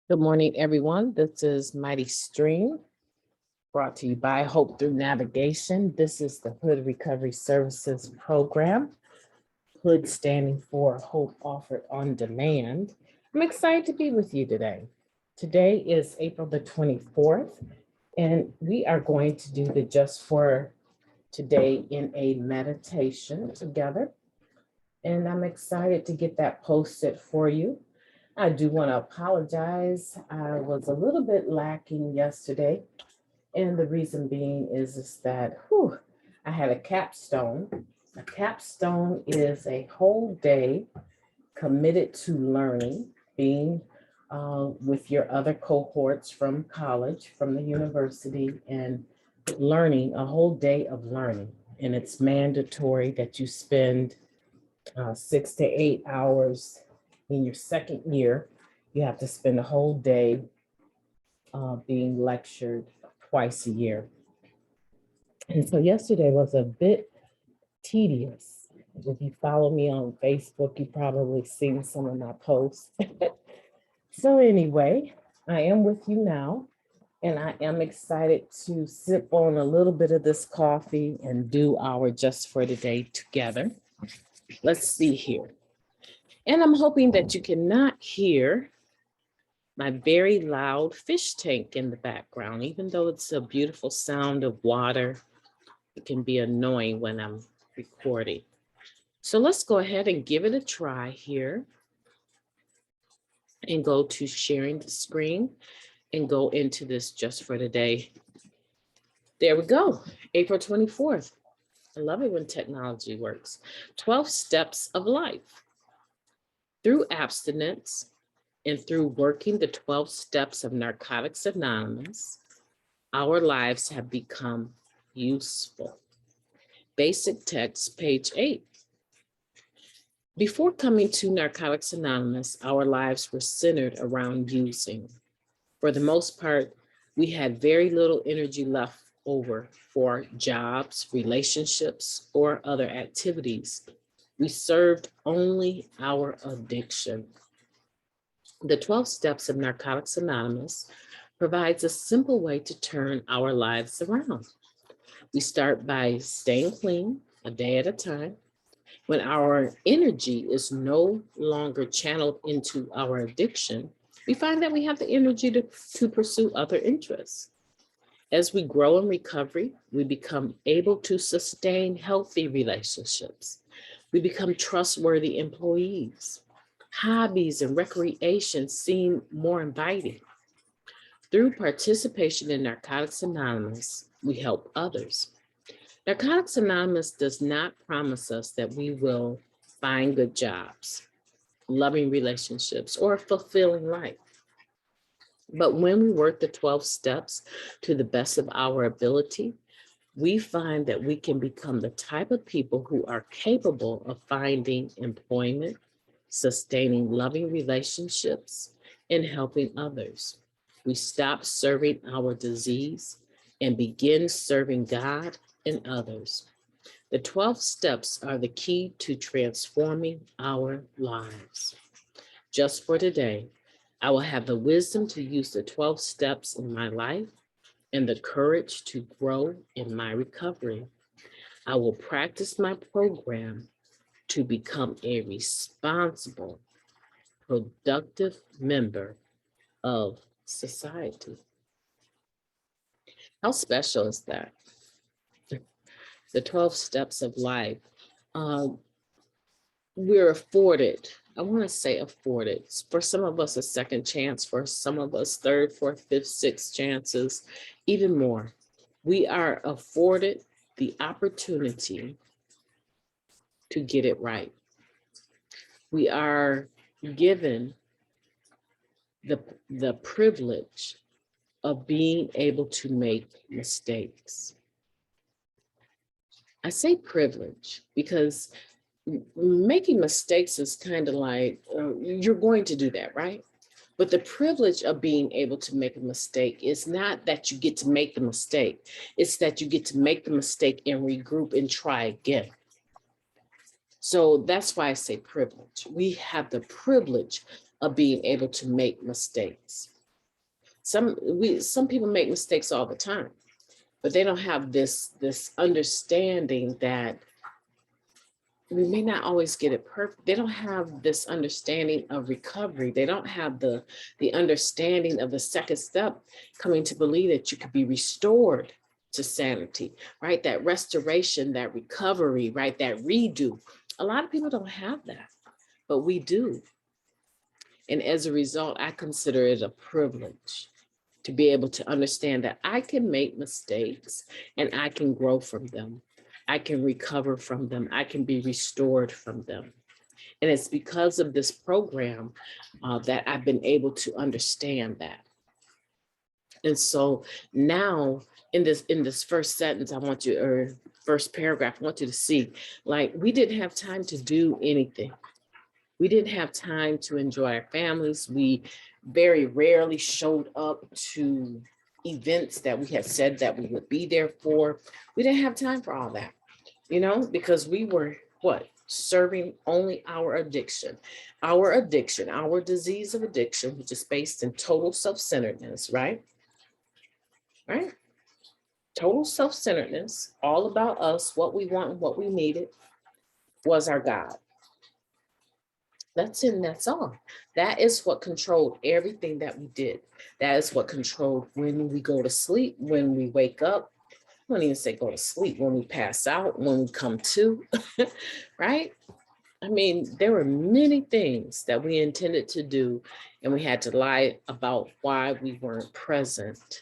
Good morning, everyone. This is MightyStream, brought to you by Hope Through Navigation. This is the Hood Recovery Services Program, Hood standing for Hope Offered on Demand. I'm excited to be with you today. Today is April the 24th, and we are going to do the Just for Today in a meditation together. And I'm excited to get that posted for you. I do want to apologize. I was a little bit lacking yesterday. And the reason being is that I had a capstone. A capstone is a whole day committed to learning, being with your other cohorts from college, from the university, and learning, a whole day of learning. And it's mandatory that you spend 6 to 8 hours in your second year. You have to spend a whole day being lectured twice a year. And so yesterday was a bit tedious. If you follow me on Facebook, you probably seen some of my posts. So anyway, I am with you now, and I am excited to sip on a little bit of this coffee and do our Just for Today together. Let's see here. And I'm hoping that you cannot hear my very loud fish tank in the background. Even though it's a beautiful sound of water, it can be annoying when I'm recording. So let's go ahead and give it a try here and go to sharing the screen and go into this Just for Today. There we go, April 24th. I love it when technology works. 12 steps of life. Through abstinence and through working the 12 steps of Narcotics Anonymous, our lives have become useful. Basic text, page 8. Before coming to Narcotics Anonymous, our lives were centered around using. For the most part, we had very little energy left over for jobs, relationships, or other activities. We served only our addiction. The 12 steps of Narcotics Anonymous provides a simple way to turn our lives around. We start by staying clean a day at a time. When our energy is no longer channeled into our addiction, we find that we have the energy to pursue other interests. As we grow in recovery, we become able to sustain healthy relationships. We become trustworthy employees. Hobbies and recreation seem more inviting. Through participation in Narcotics Anonymous, we help others. Narcotics Anonymous does not promise us that we will find good jobs, loving relationships, or a fulfilling life. But when we work the 12 steps to the best of our ability, we find that we can become the type of people who are capable of finding employment, sustaining loving relationships, and helping others. We stop serving our disease and begin serving God and others. The 12 steps are the key to transforming our lives. Just for today, I will have the wisdom to use the 12 steps in my life and the courage to grow in my recovery. I will practice my program to become a responsible, productive member of society. How special is that? The 12 steps of life. We're afforded, I want to say afforded, for some of us a second chance, for some of us third, fourth, fifth, sixth chances, even more. We are afforded the opportunity to get it right. We are given the privilege of being able to make mistakes. I say privilege because making mistakes is kind of like, you're going to do that, right? But the privilege of being able to make a mistake is not that you get to make the mistake. It's that you get to make the mistake and regroup and try again. So that's why I say privilege. We have the privilege of being able to make mistakes. Some people make mistakes all the time, but they don't have this understanding that we may not always get it perfect. They don't have this understanding of recovery. They don't have the understanding of the second step, coming to believe that you could be restored to sanity, right? That restoration, that recovery, right? That redo. A lot of people don't have that, but we do. And as a result, I consider it a privilege to be able to understand that I can make mistakes and I can grow from them. I can recover from them. I can be restored from them. And it's because of this program that I've been able to understand that. And so now in this first sentence, I want you, or first paragraph, I want you to see, like, we didn't have time to do anything. We didn't have time to enjoy our families. We very rarely showed up to events that we had said that we would be there for. We didn't have time for all that, because we were what? Serving only our addiction, our disease of addiction, which is based in total self-centeredness, right? Right? Total self-centeredness, all about us, what we want and what we needed, was our God. That's it, and that's all. That is what controlled everything that we did. That is what controlled when we go to sleep, when we wake up. I don't even say go to sleep, when we pass out, when we come to, right? I mean, there were many things that we intended to do, and we had to lie about why we weren't present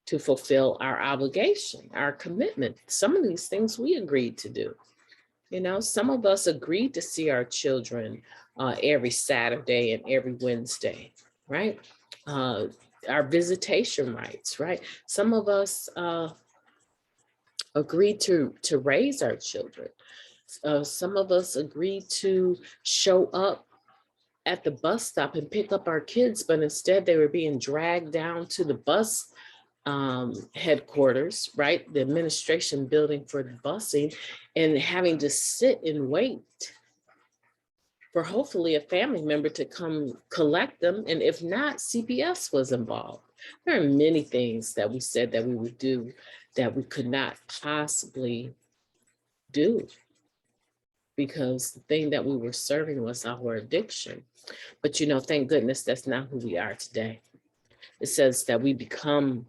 to fulfill our obligation, our commitment. Some of these things we agreed to do. Some of us agreed to see our children every Saturday and every Wednesday, right? Our visitation rights, right? Some of us agreed to raise our children. Some of us agreed to show up at the bus stop and pick up our kids, but instead they were being dragged down to the bus headquarters, right? The administration building for the busing, and having to sit and wait for hopefully a family member to come collect them. And if not, CPS was involved. There are many things that we said that we would do that we could not possibly do, because the thing that we were serving was our addiction. But thank goodness that's not who we are today. It says that we become,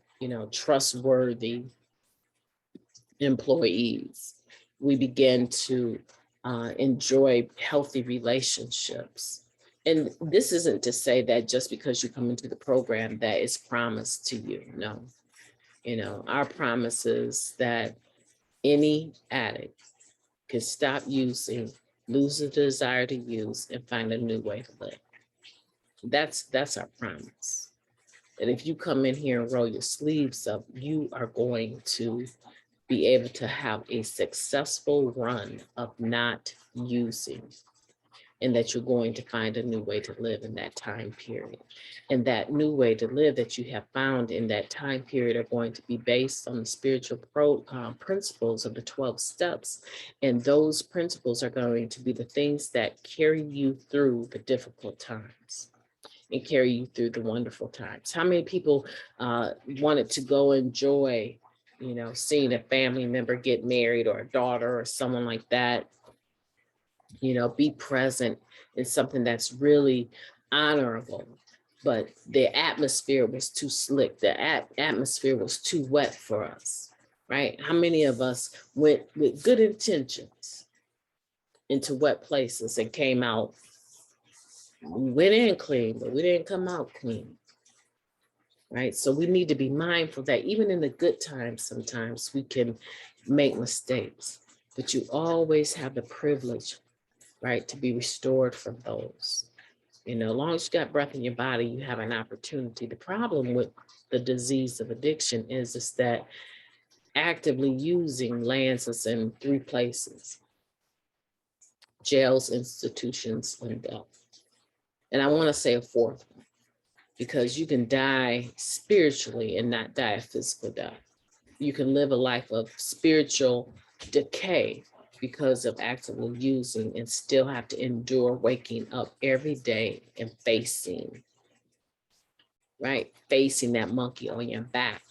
trustworthy employees. We begin to enjoy healthy relationships. And this isn't to say that just because you come into the program that it's promised to you. No, our promise is that any addict can stop using, lose the desire to use, and find a new way to live. That's our promise. And if you come in here and roll your sleeves up, you are going to be able to have a successful run of not using, and that you're going to find a new way to live in that time period. And that new way to live that you have found in that time period are going to be based on the spiritual principles of the 12 steps. And those principles are going to be the things that carry you through the difficult times and carry you through the wonderful times. How many people wanted to go enjoy, seeing a family member get married, or a daughter or someone like that, be present in something that's really honorable, but the atmosphere was too slick. The atmosphere was too wet for us, right? How many of us went with good intentions into wet places and came out, we went in clean, but we didn't come out clean, right? So we need to be mindful that even in the good times, sometimes we can make mistakes, but you always have the privilege, right, to be restored from those. As long as you got breath in your body, you have an opportunity. The problem with the disease of addiction is that actively using lands us in 3 places: jails, institutions, and death. And I want to say a 4th one, because you can die spiritually and not die a physical death. You can live a life of spiritual decay because of actively using, and still have to endure waking up every day and facing right? Facing that monkey on your back,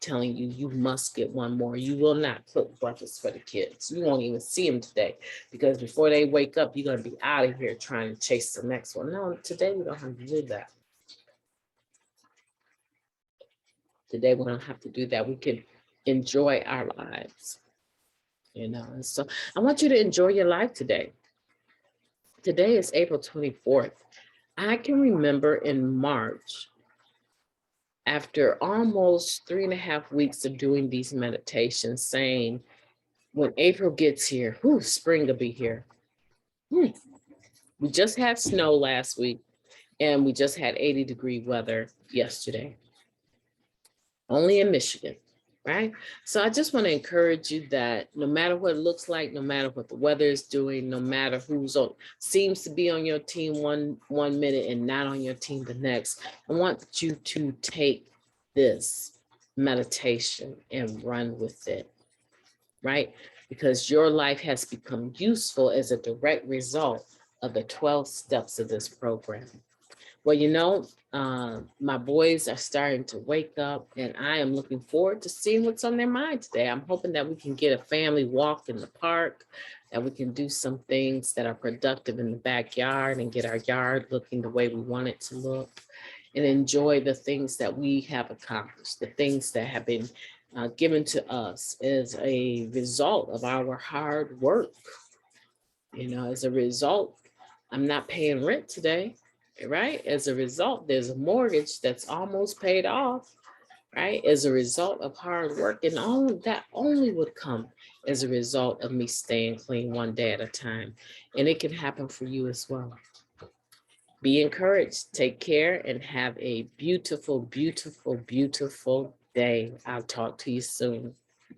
telling you you must get one more. You will not cook breakfast for the kids. You won't even see them today because before they wake up, you're going to be out of here trying to chase the next one. No, today we don't have to do that. Today we don't have to do that. We can enjoy our lives, you know. And so I want you to enjoy your life today. Today is April 24th. I can remember in March, after almost 3.5 weeks of doing these meditations, saying, when April gets here, whew, spring will be here. We just had snow last week, and we just had 80-degree weather yesterday, only in Michigan, right? So I just want to encourage you that no matter what it looks like, no matter what the weather is doing, no matter who's on, seems to be on your team one minute and not on your team the next, I want you to take this meditation and run with it, right? Because your life has become useful as a direct result of the 12 steps of this program. Well, you know, my boys are starting to wake up, and I am looking forward to seeing what's on their mind today. I'm hoping that we can get a family walk in the park, that we can do some things that are productive in the backyard and get our yard looking the way we want it to look, and enjoy the things that we have accomplished, the things that have been given to us as a result of our hard work. You know, as a result, I'm not paying rent today, right? As a result, there's a mortgage that's almost paid off, right? As a result of hard work. And all of that only would come as a result of me staying clean one day at a time. And it can happen for you as well. Be encouraged, take care, and have a beautiful, beautiful, beautiful day. I'll talk to you soon.